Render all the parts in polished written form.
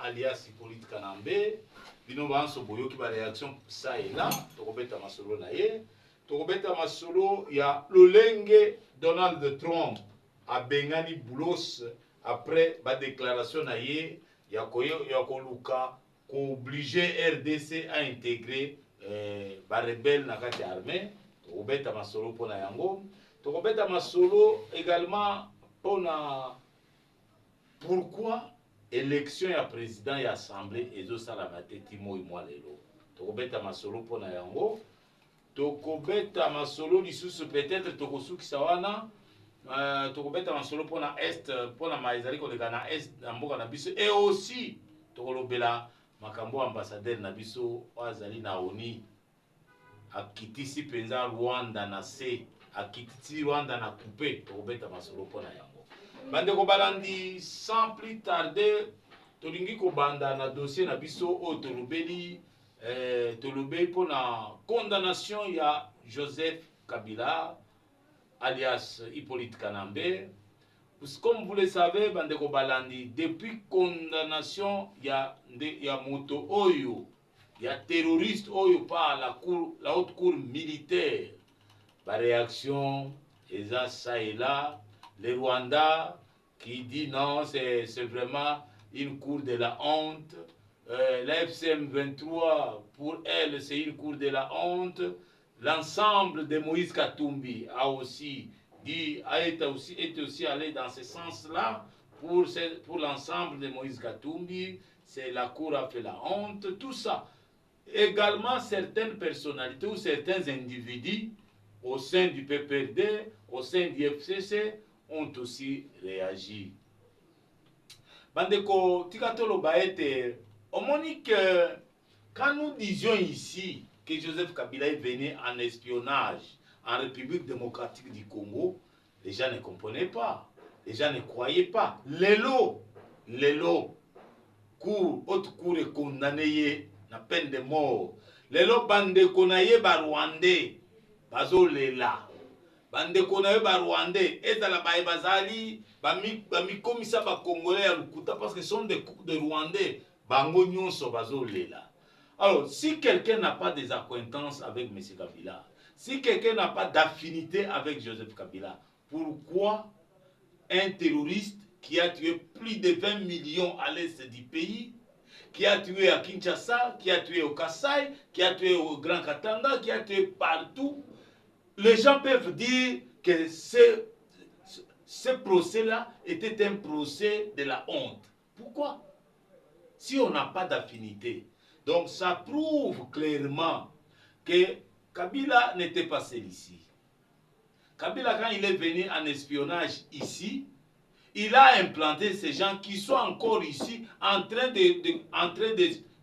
alias Hippolyte Kanambe. Bino banso boyoki ba réaction ça et là. Tokobeta masolo na ye. Tokobeta masolo ya lolenge Donald Trump a bengani boulos après ba déclaration na ye ya koluka ko obliger RDC à intégrer ba rebelle na kati armée. Tokobeta masolo pona yango. Tokobeta masolo également pona pourquoi élection ya président ya assemblée ezo salama te timo imwa lelo. Tokobeta masolo pona yango. Tokobeta masolo lisusu peut-être tokosukisa wana. Tokobeta masolo pona est pona maizali koleka na est na mboka na biso et aussi tokolobela makambo ambassadeur na biso wazali na ONU akitisi penza Rwanda na se akitisi Rwanda na coupe. Tokobeta masolo pona yango. Bande ko balandi sans plus tarder tolingi ko banda na dossier na biso o tolobeli pona condamnation ya Joseph Kabila alias Hippolyte Kanambe. Comme vous le savez, bande ko balandi depuis condamnation ya moto oyo ya terroriste oyo par la haute cour militaire, la réaction eza ça et là. Le Rwanda qui dit non, c'est vraiment une cour de la honte. La FCM 23, pour elle, c'est une cour de la honte. L'ensemble de Moïse Katumbi a aussi dit, est aussi allé dans ce sens-là. Pour l'ensemble de Moïse Katumbi, c'est la cour a fait la honte, tout ça. Également, certaines personnalités ou certains individus au sein du PPRD, au sein du FCC, ont aussi réagi. Bandeko, tikatolo baete, on monique que quand nous disions ici que Joseph Kabila est venu en espionnage en République démocratique du Congo, les gens ne comprenaient pas, les gens ne croyaient pas. Lelo, haute cour est condamné na peine de mort. Lelo bandeko na ye ba Rwandais, bazo lela. Bande konaye ba Rwandais ezala ba bazali ba mikomisa ba Congolais ya lukuta parce que sont des Rwandais bango nyonso bazolela. Alors si quelqu'un n'a pas des acquaintances avec M. Kabila, si quelqu'un n'a pas d'affinité avec Joseph Kabila, pourquoi un terroriste qui a tué plus de 20 millions à l'est du pays, qui a tué à Kinshasa, qui a tué au Kasaï, qui a tué au Grand Katanga, qui a tué partout, les gens peuvent dire que ce procès-là était un procès de la honte. Pourquoi? Si on n'a pas d'affinité. Donc ça prouve clairement que Kabila n'était pas seul ici. Kabila, quand il est venu en espionnage ici, il a implanté ces gens qui sont encore ici en train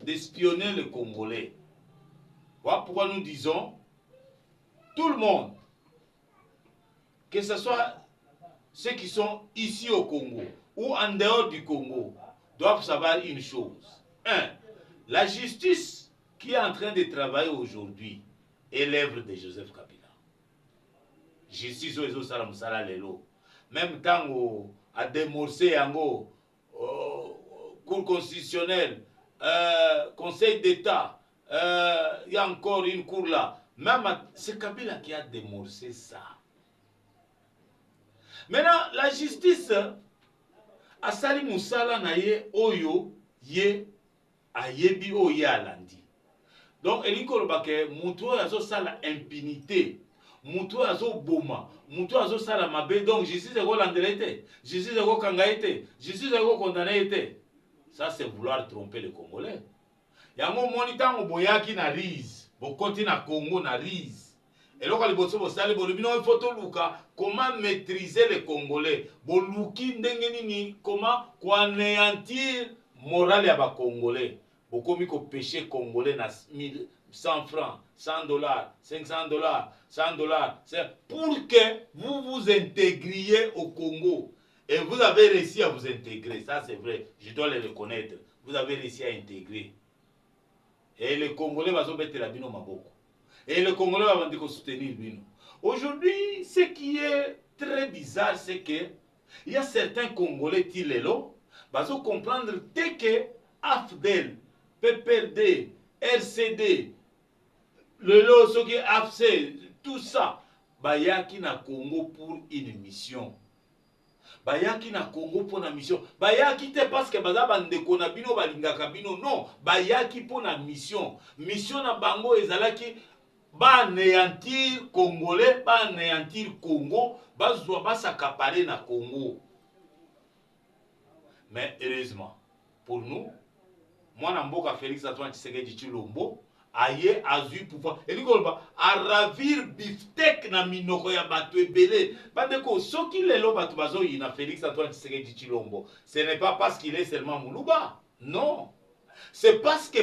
d'espionner les Congolais. Voilà pourquoi nous disons tout le monde, que ce soit ceux qui sont ici au Congo ou en dehors du Congo, doivent savoir une chose. Un, la justice qui est en train de travailler aujourd'hui est l'œuvre de Joseph Kabila. Justice oyo ezosala mosala lelo. Même temps à démorcer yango Cour constitutionnelle, Conseil d'État, il y a encore une cour là. Même c'est Kabila qui a démorcé ça. Maintenant, la justice a sali musala na ye oyo ye ayebi oye alandi. Donc, elinko lobake mutu azo sala impunité, mutu azo boma, mutu azo sala mabe. Donc, justice eko landela ete, justice eko kanga ete, justice eko condamné ete. Ça, c'est vouloir tromper les Congolais. Yango moni tango boyaki na Rize, bokoti na Congo na Rize. Et là, il faut comment maîtriser les Congolais. Comment anéantir morale à Congolais. Beaucoup de péché Congolais, 100 francs, 100 dollars, 500 dollars, 100 dollars. Pour que vous vous intégriez au Congo. Et vous avez réussi à vous intégrer. Ça, c'est vrai. Je dois le reconnaître. Vous avez réussi à intégrer. Et les Congolais vont mettre la bino maboko. Et les Congolais vont soutenir Bino. Aujourd'hui, ce qui est très bizarre, c'est que il y a certains Congolais qui vont comprendre dès que AFDEL, PPRD, RCD, le Losoki AFC, tout ça, bayaki na Congo pour une mission. Bayaki na Congo pour une mission. Bayaki te parce que baza bandeko na bino balingaka bino, non. Bayaki pour une mission. Mission na bango ezalaki ba anéantir Congolais, ba anéantir Congo, bazwa basakapare na Congo. Mais heureusement, pour nous, moi Namboka Félix Antoine Tshisekedi Tshilombo, aye azu pouvoir. Et a ravir biftek na minoko ya bato ebele. Bandeko, soki lelo bato bazo yina Félix Antoine Tshisekedi Tshilombo, ce n'est pas parce qu'il est seulement Moulouba. Non. C'est parce que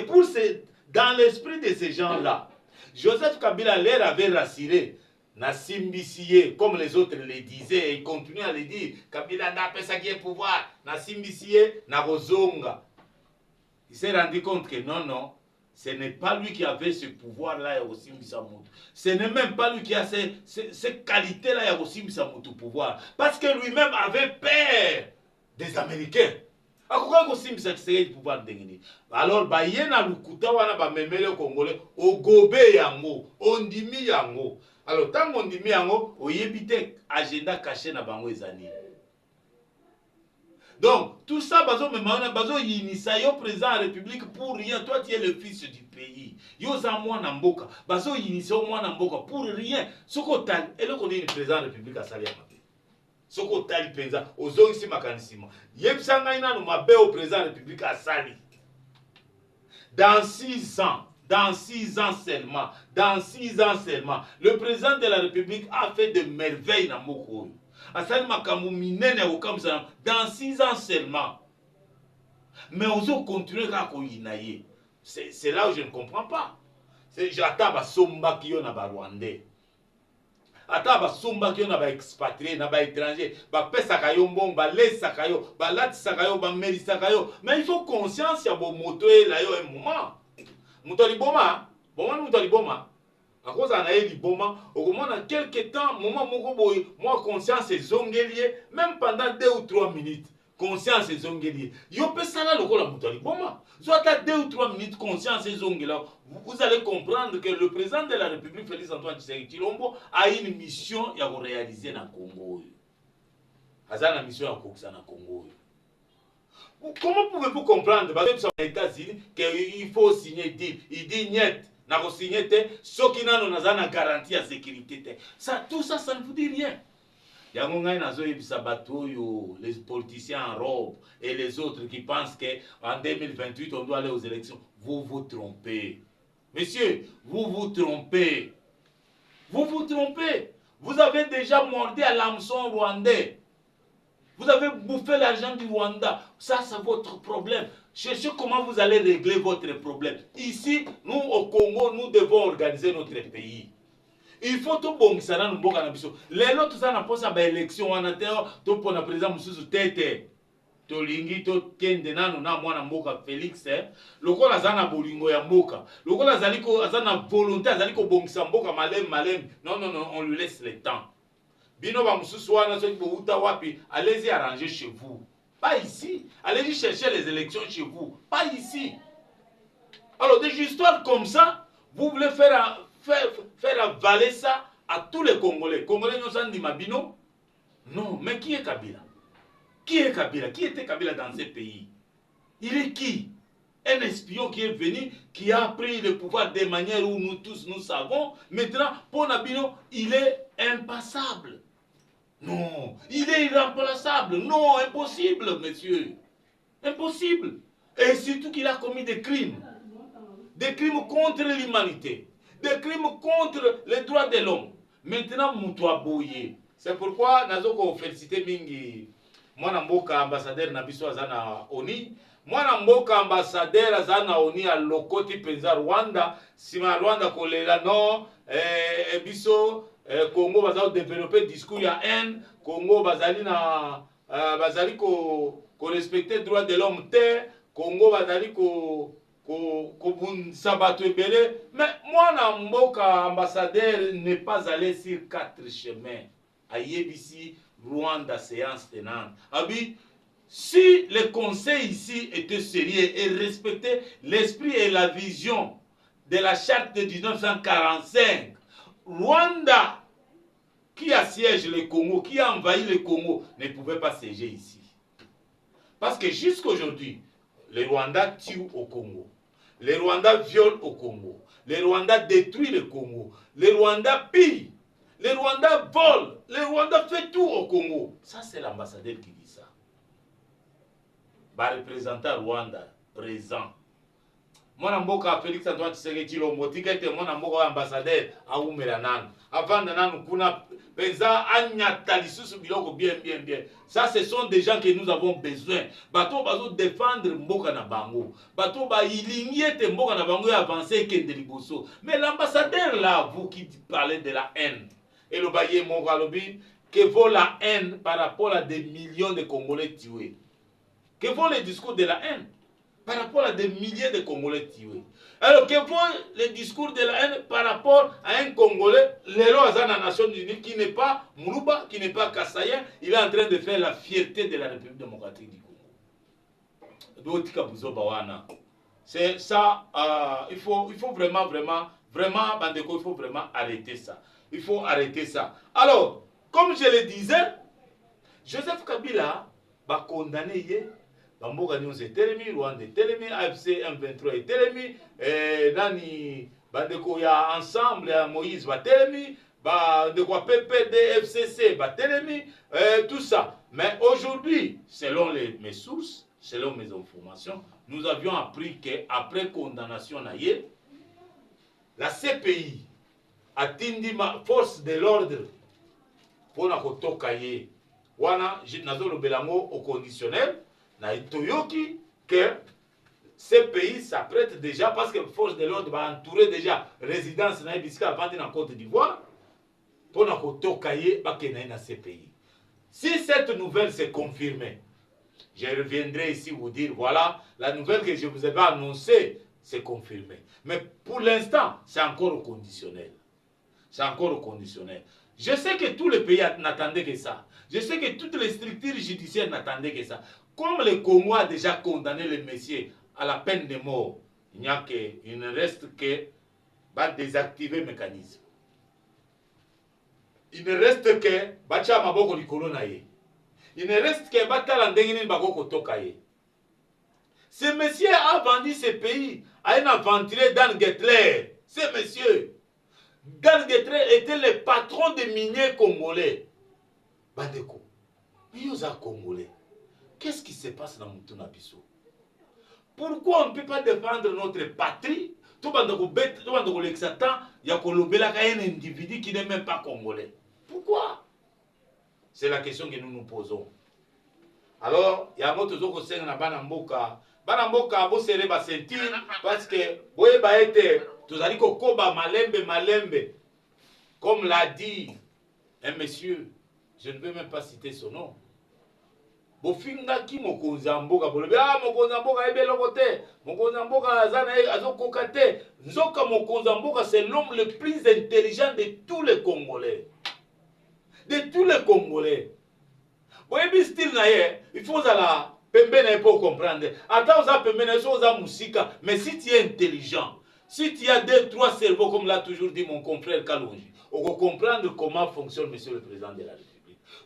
dans l'esprit de ces gens-là, Joseph Kabila leur avait rassuré. Nasimbisie, comme les autres le disaient, et ils continuent à le dire, Kabila n'a pas ça qui est pouvoir, Nasimbisie, Narozonga. Il s'est rendu compte que non, non, ce n'est pas lui qui avait ce pouvoir-là, ce n'est même pas lui qui a ces qualités-là, il pouvoir. Parce que lui-même avait peur des Américains. Alors, bayena lukuta wana ba memele Congolais, ogobe yango, ondimi yango. Alors, tant qu'on dit yango, oyebite agenda caché na bango ezani. Donc, tout ça, bazo yinisa yo président de la République pour rien. Toi, tu es le fils du pays. Yo za mwana mboka, bazo yinisa yo mwana mboka pour rien. Soko tal, et le connaît le président de la République à Salia Mabe. Soko tal penza, ozongi si makanisima. Yebsanga ina no mabe au président de la République à Sali. Dans 6 ans, dans 6 ans seulement, dans 6 ans seulement, le président de la République a fait de merveilles dans Moko. Dans 6 ans seulement. Mais on continue à koyinaye. C'est là où je ne comprends pas. J'attends à Somba qui est na Rwandais. Attends à Somba qui est na expatrié, na étranger. Ba pesa kayo mbon, ba lesa kayo, ba lati sakayo, ba merisa kayo. Mais il faut conscience ya bo moto e la yo un moment. Moto liboma, bon moto liboma. À cause d'en aller liboma, au moment dans quelques temps, moment moi conscience est zongelier, même pendant 2 ou 3 minutes, conscience est zongelier. Yo peut ça là le la moto liboma. Soit à 2 ou 3 minutes, conscience est zongelier. Vous allez comprendre que le président de la République, Félix Antoine Tshisekedi Tshilombo, a une mission à réaliser dans le Congo. Aza une mission à réaliser dans le Congo. Comment pouvez-vous comprendre, par exemple, aux États-Unis, qu'il faut signer deal? Il dit niet. Na signé soki nano naza na garantie à sécurité. Ça, tout ça, ça ne vous dit rien. Yango ngai nazo yebisa bato yo, les politiciens en robe et les autres qui pensent qu'en 2028 on doit aller aux élections. Vous vous trompez. Messieurs, vous vous trompez. Vous vous trompez. Vous avez déjà mordu à l'hameçon rwandais. Vous avez bouffé l'argent du Rwanda. Ça, c'est votre problème. Cherchez comment vous allez régler votre problème. Ici, nous, au Congo, nous devons organiser notre pays. Il faut tout bon ça dans nos les autres, ça n'a pas ça élection en intérieur. Tout pour la président Moussou Tete. Tolingi, to kende nano na mwana mboka Félix. Lokola zana bolingo ya mboka. Lokola zaliko azana volonté, zaliko bongisa mboka malem. Non, non, non, on lui laisse le temps. Bino ba Moussou wana soki bo uta wapi, allez-y arranger chez vous. Pas ici. Allez-y chercher les élections chez vous. Pas ici. Alors, des histoires comme ça, vous voulez faire avaler ça à tous les Congolais. Congolais nous ont dit Mabino. Non, mais qui est Kabila? Qui est Kabila? Qui était Kabila dans ce pays? Il est qui? Un espion qui est venu, qui a pris le pouvoir de manière où nous tous nous savons. Maintenant, pour Nabino, il est impassable. Non, il est irremplaçable. Non, impossible, monsieur. Impossible. Et surtout qu'il a commis des crimes. Des crimes contre l'humanité. Des crimes contre les droits de l'homme. Maintenant, Moutoua Boye. C'est pourquoi nous avons félicité Mingi. Moi, Namboka, ambassadeur Nabiso Azana Oni. Moi, Namboka, ambassadeur Azana Oni à Lokoti Penza Rwanda. Si ma Rwanda kolela non, Biso. Congo bazali développer discours ya haine, Congo bazali na bazali ko respecter droit de l'homme te, Congo bazali ko bunsa bato ebele. Mais moi na mboka ambassadeur n'est pas allé sur 4 chemins. Ayebisi Rwanda séance tenante. Abi Si le conseil ici était sérieux et respectait l'esprit et la vision de la charte de 1945, Rwanda, qui assiège le Congo, qui a envahi le Congo, ne pouvait pas siéger ici. Parce que jusqu'à aujourd'hui, les Rwandais tuent au Congo. Les Rwandais violent au Congo. Les Rwandais détruisent le Congo. Les Rwandais pillent. Les Rwandais volent. Les Rwandais font tout au Congo. Ça, c'est l'ambassadeur qui dit ça. Bah, représentant Rwanda, présent. Mon mboka Félix Antoine Tshisekedi Tshilombo tikete mon mboka ambassadeur a umela nanu. Avant nanu kuna peza anyata lisusu biloko bien. Ça ce sont des gens que nous avons besoin. Bato bazo défendre mboka na bango. Bato ba ilingie te mboka na bango avancer kende liboso. Mais l'ambassadeur là, vous qui parlez de la haine. Et le baye mon galobi que vaut la haine par rapport à des millions de Congolais tués. Que vaut le discours de la haine par rapport à des milliers de Congolais tués? Alors que vaut le discours de la haine par rapport à un Congolais, le roi des Nations Unies, qui n'est pas Moulouba, qui n'est pas Kassayen, il est en train de faire la fierté de la République démocratique du Congo. C'est ça, il faut vraiment, Bandeko, il faut vraiment arrêter ça. Il faut arrêter ça. Alors, comme je le disais, Joseph Kabila va condamner Bamboka Nyonso etelemi, Rwanda etelemi, AFC M23 etelemi, nani bandeko ya ensemble ya Moïse batelemi, bandeko PPD, FCC batelemi, tout ça. Mais aujourd'hui, selon mes sources, selon mes informations, nous avions appris qu'après condamnation naïe, la CPI a tindi ma force de l'ordre pour na kotoka ye. Wana nazolo belango au conditionnel. Toyoki que ce pays s'apprête déjà parce que force de l'ordre va entourer déjà résidence na Ibiska avant en Côte d'Ivoire pour na kotokaye bakena na ce pays. Si cette nouvelle s'est confirmée, je reviendrai ici vous dire voilà la nouvelle que je vous avais annoncée c'est confirmé. Mais pour l'instant, c'est encore au conditionnel. C'est encore au conditionnel. Je sais que tous les pays n'attendaient que ça. Je sais que toutes les structures judiciaires n'attendaient que ça. Comme le Congo a déjà condamné les messieurs à la peine de mort, il ne reste que de désactiver le mécanisme. Il ne reste que Bacha Maboko Likolo Naye. Il ne reste que Batala Ndengini Bagoko Tokaye. Ce monsieur a vendu ce pays à un aventurier Dan Getler. Ce monsieur, Dan Getler était le patron des miniers congolais. Bandeko, mais ils sont congolais. Qu'est-ce qui se passe dans Moutouna Bissau? Pourquoi on ne peut pas défendre notre patrie? Tout le monde il y a un individu qui n'est même pas congolais. Pourquoi? C'est la question que nous nous posons. Alors, il y a un autre chose qui est dans Banamboka. Banamboka, vous serez sentir parce que vous avez tous allez koba malembe. Comme l'a dit un monsieur, je ne vais même pas citer son nom. Bofinga ki mokonzi mboka bolobi mokonzi mboka ebeloko te mokonzi mboka azana azokoka te nzoka mokonzi mboka c'est l'homme le plus intelligent de tous les Congolais, de tous les Congolais. Boyebi style na ye il faut la pembe na pour comprendre ata oza pembe na so oza musika, mais si tu es intelligent, si tu as 2-3 cerveaux comme l'a toujours dit mon confrère Kalonji, on va comprendre comment fonctionne monsieur le président de la République.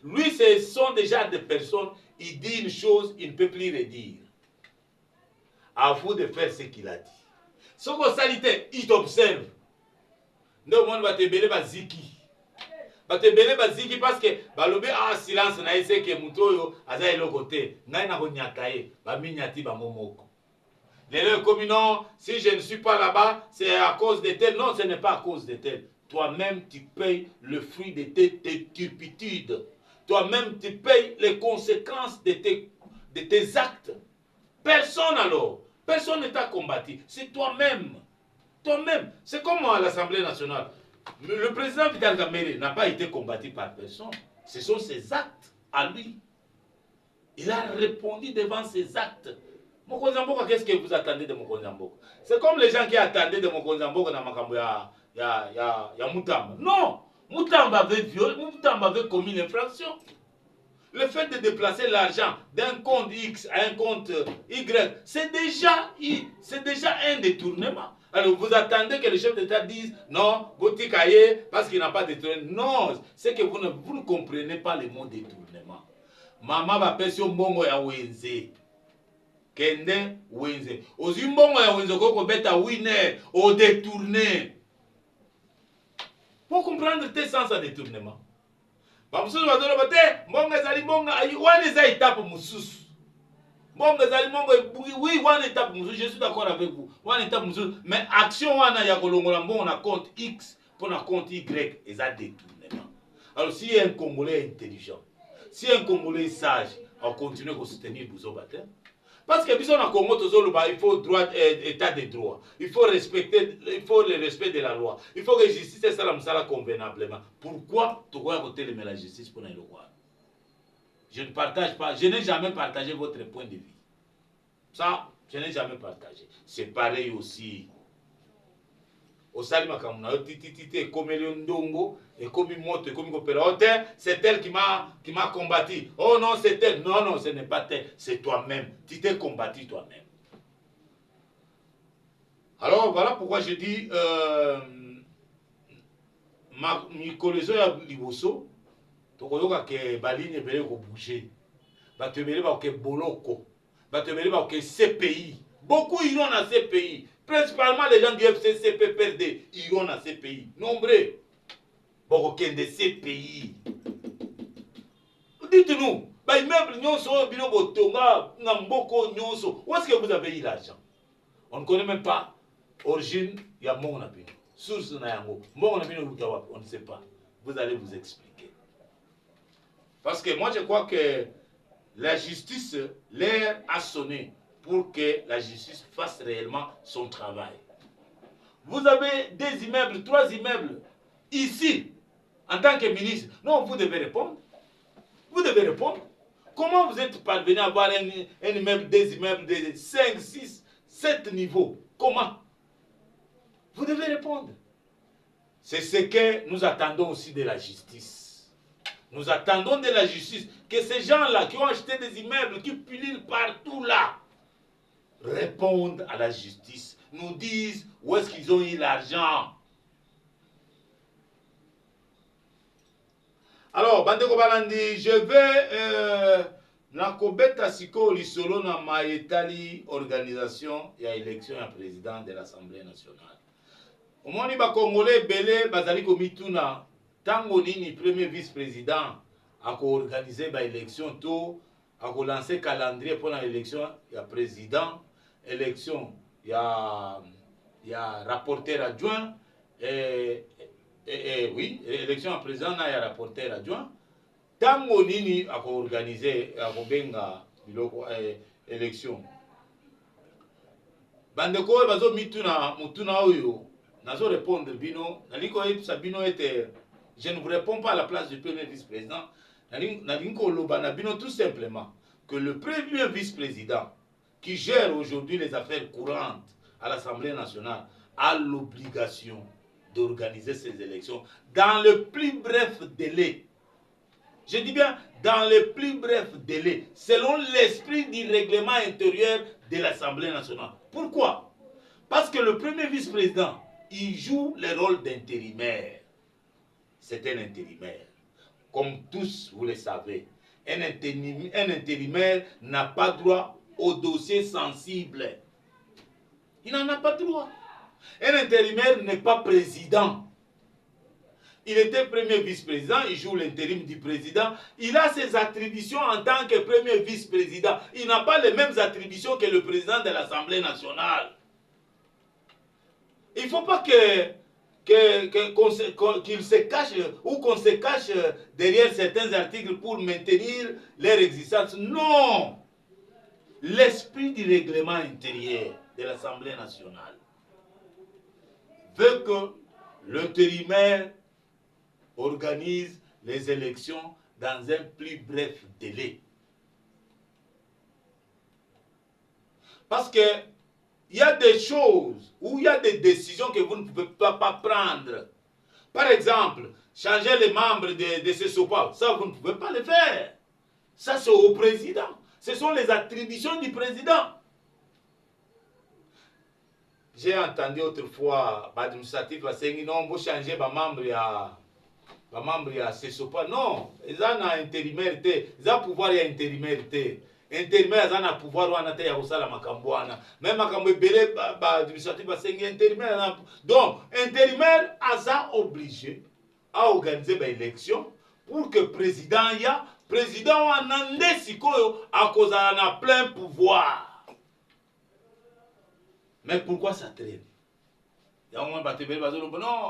Lui, ce sont déjà des personnes, il dit une chose, il ne peut plus redire. À vous de faire ce qu'il a dit. Ce qu'on salité, il t'observe. Le monde va te belé baziki. Va te belé baziki parce que balobe silence na ese que mutoyo aza elo côté. Ngai na konyataye, ba minyati ba momoko. Les communaux, si je ne suis pas là-bas, c'est à cause de tel. Non, ce n'est pas à cause de tel. Toi-même, tu payes le fruit de tes turpitudes. Toi-même, tu payes les conséquences de tes actes. Personne alors. Personne ne t'a combattu. C'est toi-même. Toi-même. C'est comme à l'Assemblée nationale. Le président Vital Kamerhe n'a pas été combattu par personne. Ce sont ses actes à lui. Il a répondu devant ses actes. Mokonzi Mboka, qu'est-ce que vous attendez de Mokonzi Mboka? C'est comme les gens qui attendaient de Mokonzi Mboka dans Makambo ya Mutamba. Non! Mutamba avait violé, Mutamba avait commis l'infraction. Le fait de déplacer l'argent d'un compte X à un compte Y, c'est déjà un détournement. Alors vous attendez que le chef d'État dise non, Botikaye, parce qu'il n'a pas détourné. Non, c'est que vous ne comprenez pas le mot détournement. Maman va faire son bongo ya wenze. Kende wenze. Ozi mbongo ya wenze koko beta winner, au détourné. Pour comprendre tes sens à détournement. Bamususu bazolo bate mbongo ezali mbongo wana eza étape mususu. Mbongo ezali mbongo oui wana étape mususu, je suis d'accord avec vous. Wana étape mususu, mais action wana ya kolongola mbongo na compte X pour na compte Y eza détournement. Alors si un Congolais intelligent, si un Congolais sage, on continue à soutenir Bouzo Bate. Parce que biso na Congo il faut droit, état de droit. Il faut le respect de la loi. Il faut que la justice soit la convenablement. Pourquoi tu dois voter la justice pour le roi? Je ne partage pas, je n'ai jamais partagé votre point de vue. Ça, je n'ai jamais partagé. C'est pareil aussi. Osalima kamuna titité comme ndongo et comme moto et comme opérateur, c'est elle qui m'a combattu. Oh non, c'est elle. Non non, ce n'est pas elle, c'est toi-même. Tu t'es combattu toi-même. Alors voilà pourquoi je dis ma mikolezo ya liboso tokoyoka ke baline bele ko bouger. Ba te bele ba ke boloko. Ba te bele ba ke CPI. Beaucoup iront dans ces pays. Principalement les gens du FCCP PRD iront dans ces pays. Nombreux. Beaucoup de ces pays. Dites-nous, bah, immeuble nyonso, bino botonga, ngamboko nyonso. Où est-ce que vous avez eu l'argent? On ne connaît même pas origine, il y a mon abino. Source na yango. Mon abino, on ne sait pas. Vous allez vous expliquer. Parce que moi je crois que la justice, l'air a sonné pour que la justice fasse réellement son travail. Vous avez des immeubles, 3 immeubles, ici, en tant que ministre. Non, vous devez répondre. Vous devez répondre. Comment vous êtes parvenu à avoir un immeuble, des immeubles de 5, 6, 7 niveaux? Comment? Vous devez répondre. C'est ce que nous attendons aussi de la justice. Nous attendons de la justice que ces gens-là qui ont acheté des immeubles, qui pullulent partout là, répondent à la justice, nous disent où est-ce qu'ils ont eu l'argent. Alors, Bandeko Balandi, je vais nakobeta siko lisolo na maetali organisation ya élection ya président de l'Assemblée nationale. Omoni ba Congolais belé bazali komituna tango nini premier vice-président ako organiser ba élection to ako lancer calendrier pour l'élection ya président, élection ya rapporteur adjoint oui, élection à président na rapporteur adjoint. Tango nini ako organiser ako benga biloko élection. Bandeko bazo mituna mutuna oyo nazo répondre bino naliko sabino était je ne vous réponds pas à la place du premier vice-président. Nalinko lobana bino tout simplement que le premier vice-président qui gère aujourd'hui les affaires courantes à l'Assemblée nationale a l'obligation d'organiser ces élections dans le plus bref délai. Je dis bien dans le plus bref délai, selon l'esprit du règlement intérieur de l'Assemblée nationale. Pourquoi? Parce que le premier vice-président, il joue le rôle d'intérimaire. C'est un intérimaire. Comme tous vous le savez, un intérimaire n'a pas droit au dossier sensible. Il n'en a pas droit. Un intérimaire n'est pas président. Il était premier vice-président, il joue l'intérim du président. Il a ses attributions en tant que premier vice-président. Il n'a pas les mêmes attributions que le président de l'Assemblée nationale. Il ne faut pas qu'il se cache ou qu'on se cache derrière certains articles pour maintenir leur existence. Non! L'esprit du règlement intérieur de l'Assemblée nationale veut que l'intérimaire organise les élections dans un plus bref délai. Parce que il y a des choses ou il y a des décisions que vous ne pouvez pas prendre. Par exemple, changer les membres de ce SOPA, ça vous ne pouvez pas le faire. Ça, c'est au président. Ce sont les attributions du président. J'ai entendu autrefois, l'administratif a dit non, vous changez les membres à CESOPA. Non, ils ont intérimaire, ils ont pouvoir à intérimaire. Intérimaire, ils ont pouvoir à la Makambouana. Même Makambo Belé, l'administratif a dit intérimaire. Donc, intérimaire, ils sont obligés à organiser l'élection pour que le président y a. Président a à cause de plein pouvoir. Mais pourquoi ça traîne? Non,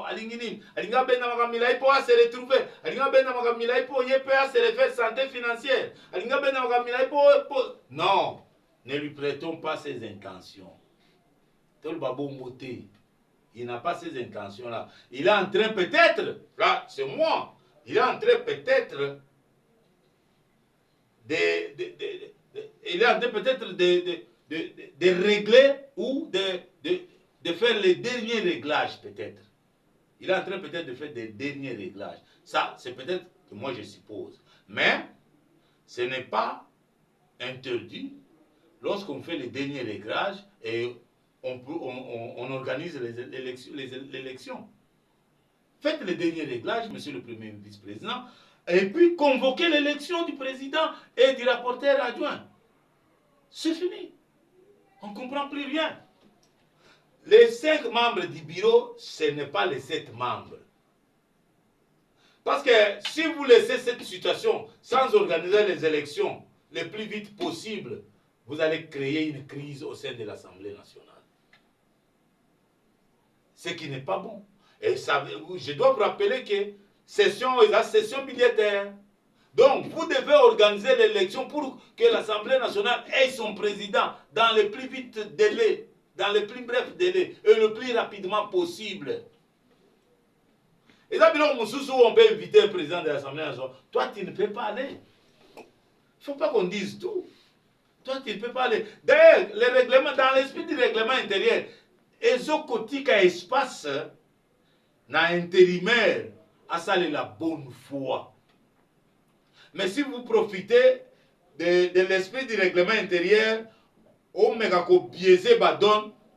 Alingini, Alinga Ben Makamilai pour se retrouver, Alinga Ben Makamilai pour y se refaire santé financière, Alinga Ben Makamilai pour. Non, ne lui prêtons pas ses intentions. Tout le babou moté, il n'a pas ces intentions-là. Il est en train peut-être, là, c'est moi, il est en train peut-être il est en train peut-être de régler ou de faire les derniers réglages peut-être. Il est en train peut-être de faire des derniers réglages. Ça, c'est peut-être que moi je suppose. Mais ce n'est pas interdit lorsqu'on fait les derniers réglages et on organise les élections. Faites les derniers réglages, monsieur le premier vice-président, et puis convoquez l'élection du président et du rapporteur adjoint. C'est fini. On ne comprend plus rien. Les 5 membres du bureau, ce n'est pas les 7 membres. Parce que si vous laissez cette situation sans organiser les élections le plus vite possible, vous allez créer une crise au sein de l'Assemblée nationale. Ce qui n'est pas bon. Et ça, je dois vous rappeler que la session budgétaire. Donc, vous devez organiser l'élection pour que l'Assemblée nationale ait son président dans le plus vite délai, dans le plus bref délai et le plus rapidement possible. Et là, on peut inviter un président de l'Assemblée nationale. Toi, tu ne peux pas aller. Il ne faut pas qu'on dise tout. Toi, tu ne peux pas aller. D'ailleurs, le règlement, dans l'esprit du règlement intérieur, Ezokotika espace na intérimaire à ça la bonne foi. Mais si vous profitez de l'esprit du règlement intérieur,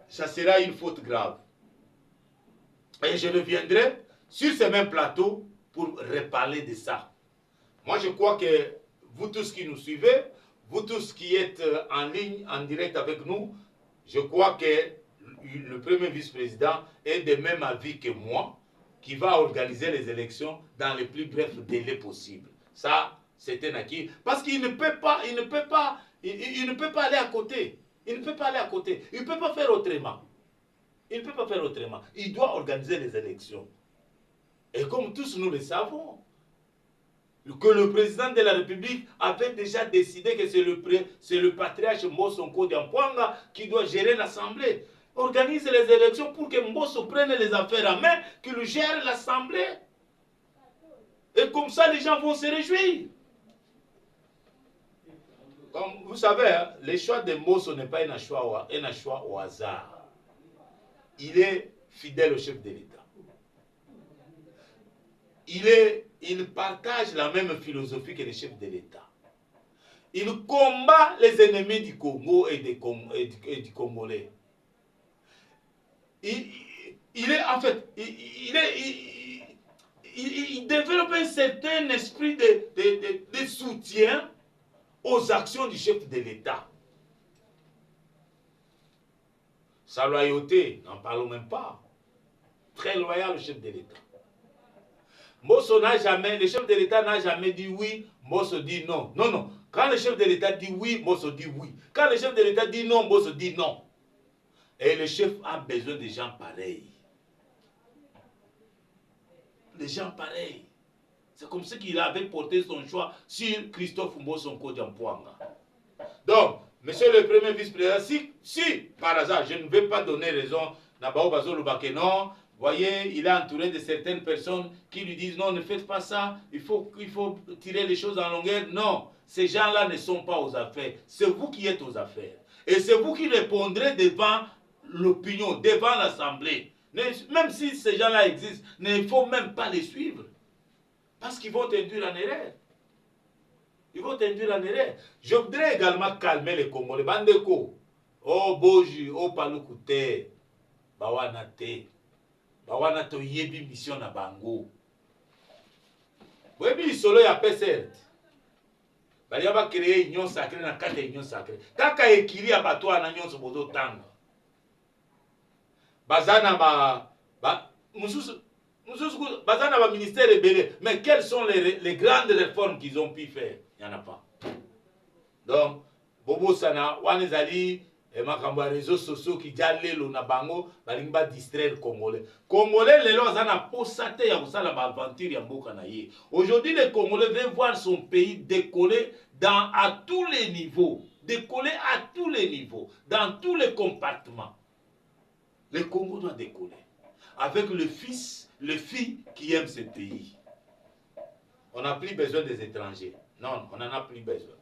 ça sera une faute grave. Et je reviendrai sur ce même plateau pour reparler de ça. Moi, je crois que vous tous qui nous suivez, vous tous qui êtes en ligne, en direct avec nous, je crois que le premier vice-président est de même avis que moi, qui va organiser les élections dans les plus brefs délais possibles. Ça, c'est un acquis. Parce qu'il ne peut pas, il ne peut pas aller à côté. Il ne peut pas aller à côté. Il ne peut pas faire autrement. Il ne peut pas faire autrement. Il doit organiser les élections. Et comme tous nous le savons, que le président de la République avait déjà décidé que c'est le patriarche Mbosonko Diampouanga qui doit gérer l'Assemblée. Organise les élections pour que Mbosso prenne les affaires en main, qu'il gère l'Assemblée. Et comme ça, les gens vont se réjouir. Comme vous savez, hein, le choix de Mbosso n'est pas un choix au hasard. Il est fidèle au chef de l'État. Il partage la même philosophie que le chef de l'État. Il combat les ennemis du Congo et du Congolais. Il est en fait, il développe un certain esprit de soutien aux actions du chef de l'État. Sa loyauté, n'en parlons même pas. Très loyal au chef de l'État. Mbosso n'a jamais, le chef de l'État n'a jamais dit oui, Mbosso dit non. Non, non. Quand le chef de l'État dit oui, Mbosso dit oui. Quand le chef de l'État dit non, Mbosso dit non. Et le chef a besoin de gens pareils. Des gens pareils. C'est comme ça qu'il avait porté son choix sur Christophe Mbosonko Diampouanga. Donc, monsieur le premier vice-président, si par hasard, je ne vais pas donner raison, Nabao Bazo Lubake, non, voyez, il est entouré de certaines personnes qui lui disent non, ne faites pas ça, il faut tirer les choses en longueur. Non, ces gens-là ne sont pas aux affaires. C'est vous qui êtes aux affaires. Et c'est vous qui répondrez devant l'opinion, devant l'Assemblée. Même si ces gens-là existent, il ne faut même pas les suivre. Parce qu'ils vont t'induire en erreur. Ils vont t'induire en erreur. Je voudrais également calmer les Congolais. Bandeko, oh Boji, oh Palukute, Bawana te. Bawana to yebi mission na bango. Webi solo ya PSR. Bali ba créer union sacrée na kata union sacrée. Kaka ekiri ya bato na nyonso bozo tanga. Bazana ba mususu bazana ba ministère rebelle. Mais quelles sont les grandes réformes qu'ils ont pu faire? Il n'y en a pas. Donc, Bobo Sana, Wanezali, et makambo réseaux sociaux qui dialelo na bango, balingba distraire Congolais. Congolais, les lois zana posate ya usala ba aventure ya mboka na ye. Aujourd'hui, les Congolais veulent voir son pays décoller à tous les niveaux. Décoller à tous les niveaux, dans tous les compartiments. Le Congo doit décoller. Avec le fils, le fille qui aime ce pays. On n'a plus besoin des étrangers. Non, on n'en a plus besoin.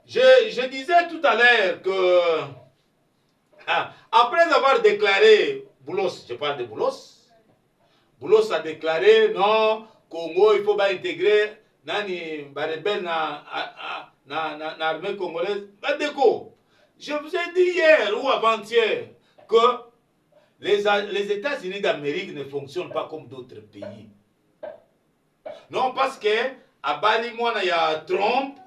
Je disais tout à l'heure que, après avoir déclaré Boulos, je parle de Boulos, Boulos a déclaré non, Congo, il faut pas intégrer Nani Barebel na armée congolaise. Je vous ai dit hier ou avant-hier que les États-Unis d'Amérique ne fonctionnent pas comme d'autres pays. Non, parce que à Bali, moi, il y a Trump.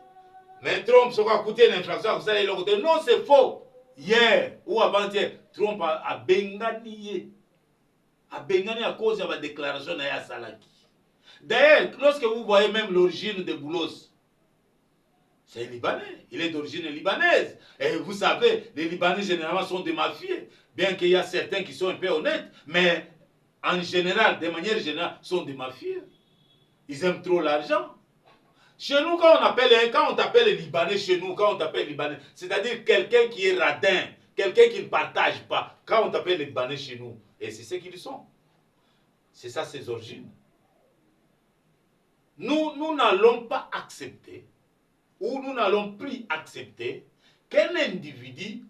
Mais Trump, ça va coûter l'inflation, vous allez le côté. Non, c'est faux. Hier ou avant-hier, Trump a bengani. A bengani à cause de la déclaration de Salaki. D'ailleurs, lorsque vous voyez même l'origine de Boulos, c'est libanais. Il est d'origine libanaise. Et vous savez, les Libanais généralement sont des mafieux. Bien qu'il y a certains qui sont un peu honnêtes, mais en général, de manière générale, sont des mafieux. Ils aiment trop l'argent. Chez nous, quand on t'appelle les Libanais, chez nous, quand on t'appelle Libanais, c'est-à-dire quelqu'un qui est radin, quelqu'un qui ne partage pas. Quand on t'appelle les Libanais chez nous, et c'est ce qu'ils sont. C'est ça ses origines. Nous n'allons pas accepter, ou nous n'allons plus accepter, qu'un individu,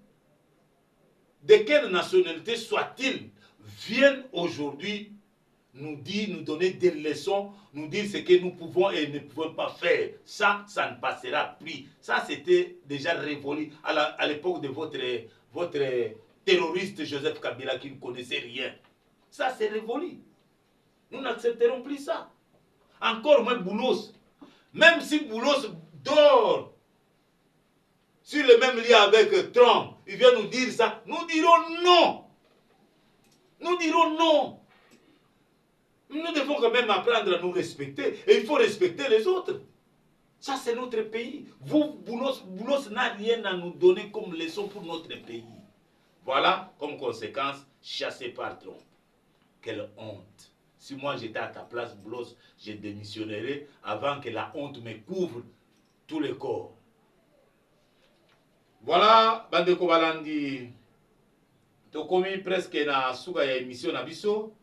de quelle nationalité soit-il, vienne aujourd'hui nous dire, nous donner des leçons, nous dire ce que nous pouvons et ne pouvons pas faire. Ça ne passera plus. Ça, c'était déjà révolu à l'époque de votre terroriste Joseph Kabila qui ne connaissait rien. Ça, c'est révolu. Nous n'accepterons plus ça. Encore moins Boulos. Même si Boulos dort sur le même lien avec Trump, il vient nous dire ça, nous dirons non. Nous dirons non. Nous devons quand même apprendre à nous respecter. Et il faut respecter les autres. Ça, c'est notre pays. Vous, Boulos n'a rien à nous donner comme leçon pour notre pays. Voilà, comme conséquence, chassé par Trump. Quelle honte. Si moi j'étais à ta place, Boulos, je démissionnerais avant que la honte me couvre tout le corps. Voilà, Bandeko Balandi. Tu as commis presque na suga ya émission na biso.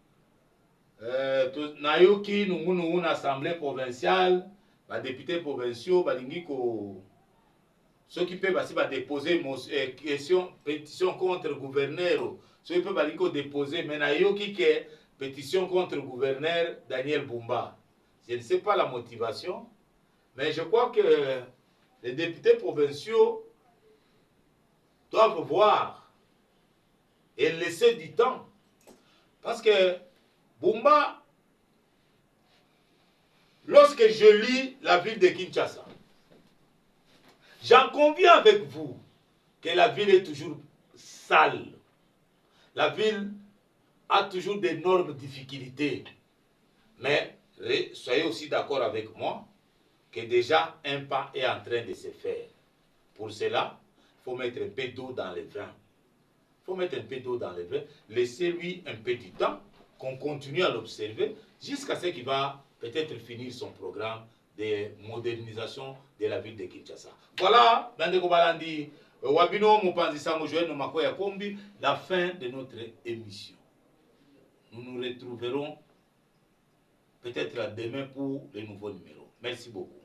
Nayoki nous assemblée provinciale, les députés provinciaux, ceux qui peuvent déposer pétition contre le gouverneur, ceux qui peuvent déposer, mais Nayoki que pétition contre le gouverneur Daniel Bumba. Je ne sais pas la motivation, mais je crois que les députés provinciaux doivent voir et laisser du temps. Parce que Bumba, lorsque je lis la ville de Kinshasa, j'en conviens avec vous que la ville est toujours sale. La ville a toujours d'énormes difficultés. Mais soyez aussi d'accord avec moi que déjà un pas est en train de se faire. Pour cela, il faut mettre un peu d'eau dans le vin. Il faut mettre un peu d'eau dans le vin, laissez-lui un peu du temps, qu'on continue à l'observer jusqu'à ce qu'il va peut-être finir son programme de modernisation de la ville de Kinshasa. Voilà, Bandeko Balandi, Wabino Mopanzi Samo Joël Nomakoya Kombi, la fin de notre émission. Nous nous retrouverons peut-être demain pour les nouveaux numéros. Merci beaucoup.